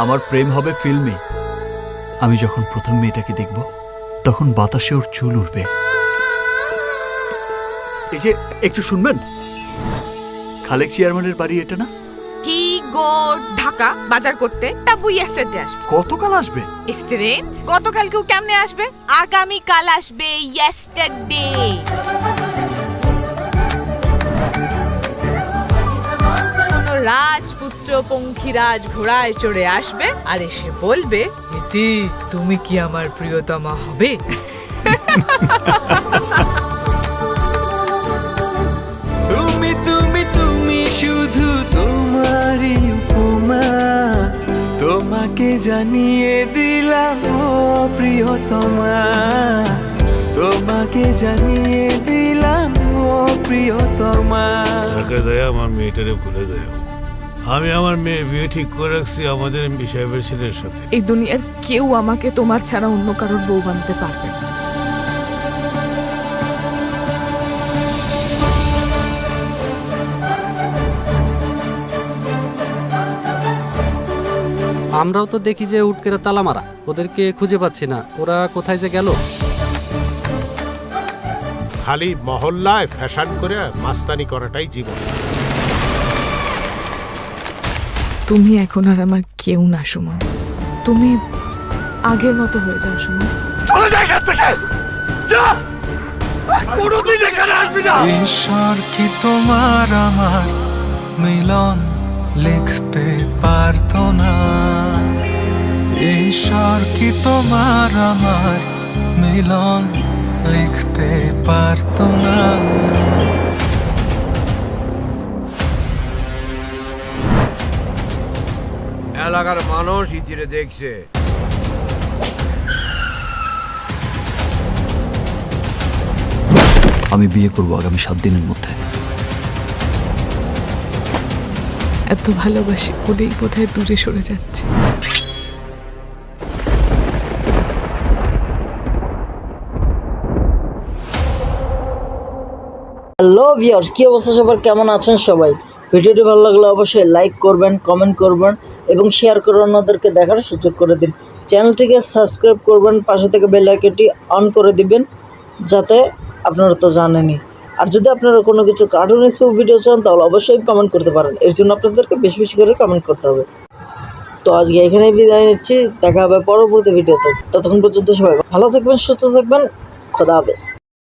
আমার প্রেম হবে ফিল্মে। আমি যখন প্রথম মেয়েটাকে দেখব তখন বাতাসে ওর চুল উঠবে। এই যে একটু শুনবেন, খালেক চেয়ারম্যানের বাড়ি এটা না? কি গো, ঢাকা বাজার করতে তা বুই আসতে আসবে। কতকাল আসবে? স্টুডেন্ট গতকাল কেউ কেমনে আসবে? আগামী কাল আসবে, ইয়েস্টারডে। কোন রাজপুত্র পঙ্খিরাজ ঘোড়ায় চড়ে আসবে আর এসে বলবে, ইতি তুমি কি আমার প্রিয়তমা হবে? তুমি তুমি তুমি শুধু তোমারই উপমা, তোমাকে জানিয়ে দিলাম ও প্রিয়তমা, তোমাকে জানিয়ে দিলাম ও প্রিয়তমা। তাকে দেয় আমার মেয়েটারে ভুলে দেয়। আমি আমার মেয়ে বিয়ে ঠিক করে রাখছি আমাদের এমপি সাহেবের ছেলের সাথে। এই দুনিয়ার কেউ আমাকে তোমার ছাড়া অন্য কারোর বউ বানাতে পারবে না। আমরাও তো দেখি যে উটকেরা তালা মারা, ওদেরকে খুঁজে পাচ্ছি না, ওরা কোথায় যে গেল। খালি মহল্লায় ফ্যাশন করে মাস্তানি করাটাই জীবন। তুমি এখন আর আমার কেউ না সুমন, তুমি আগের মতো হয়ে যাও সুমন। চলে যাই এখান থেকে, যা, কোনোদিন এখানে আসবি না। ঈশ্বর কি তোমার আমার মিলন লিখতে পারতো না? ঈশ্বর কি তোমার আমার মিলন লিখতে পারতো না? এলাকার মানুষ ইতিরে দেখছে। আমি বিয়ে করব আগামী 7 দিনের মধ্যে। এত ভালোবাসি বলেই বোধহয় দূরে সরে যাচ্ছে। হ্যালো ভিউয়ার্স, কি অবস্থা সবার, কেমন আছেন সবাই? ভিডিওটি ভালো লাগলে অবশ্যই লাইক করবেন, কমেন্ট করবেন এবং শেয়ার করে অন্যদেরকে দেখার সুযোগ করে দিন। চ্যানেলটিকে সাবস্ক্রাইব করবেন, পাশে থেকে বেল আইকনটি অন করে দিবেন, যাতে আপনারা তো জানেনই। আর যদি আপনারা কোনো কিছু কার্টুন স্পোক ভিডিও চান তাহলে অবশ্যই কমেন্ট করতে পারেন। এর জন্য আপনাদেরকে বেশি বেশি করে কমেন্ট করতে হবে। তো আজকে এখানেই বিদায় নিচ্ছি, দেখা হবে পরবর্তী ভিডিওতে। ততক্ষণ পর্যন্ত সবাই ভালো থাকবেন, সুস্থ থাকবেন, খোদা হাফেজ।